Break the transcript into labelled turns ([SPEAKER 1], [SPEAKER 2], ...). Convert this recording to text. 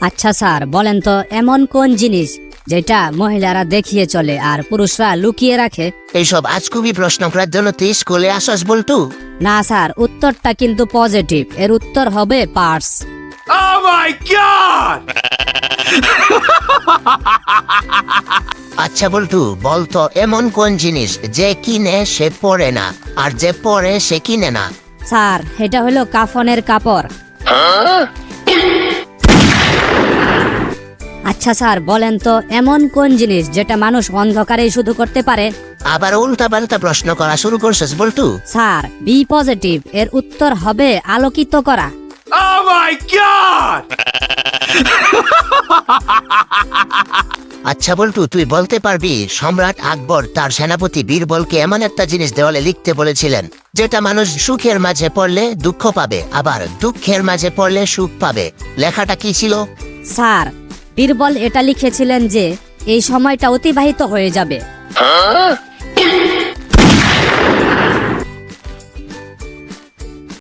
[SPEAKER 1] আচ্ছা স্যার, বলেন তো এমন কোন জিনিস যেটা মহিলারা দেখিয়ে চলে আর পুরুষরা লুকিয়ে রাখে?
[SPEAKER 2] এইসব আজগুবি প্রশ্ন করার জন্য তুই স্কুলে আসস বলটু?
[SPEAKER 1] না স্যার, উত্তরটা কিন্তু পজিটিভ। এর উত্তর হবে পার্স।
[SPEAKER 3] Oh my god!
[SPEAKER 2] আচ্ছা বলটু, বলতো এমন কোন জিনিস যে কিনে সে পরে না আর যে পরে সে কিনে না?
[SPEAKER 1] স্যার, এটা হলো কাফনের কাপড়। আচ্ছা স্যার, বলেন তো এমন কোন জিনিস যেটা মানুষ অন্ধকারেই শুধু করতে পারে?
[SPEAKER 2] আবার উল্টা পাল্টা প্রশ্ন করা শুরু করছিস বলটু?
[SPEAKER 1] Sir, B positive. এর উত্তর হবে আলোকিত করা।
[SPEAKER 3] Oh my god!
[SPEAKER 2] আচ্ছা বলটু, তুই বলতে পারবি সম্রাট আকবর তার সেনাপতি বীরবলকে এমন একটা জিনিস দেওয়ালে লিখতে বলেছিলেন যেটা মানুষ সুখের মাঝে পড়লে দুঃখ পাবে, আবার দুঃখের মাঝে পড়লে সুখ পাবে? লেখাটা কি ছিল?
[SPEAKER 1] স্যার, বীরবল এটা লিখেছিলেন যে এই সময়টা অতিবাহিত হয়ে যাবে।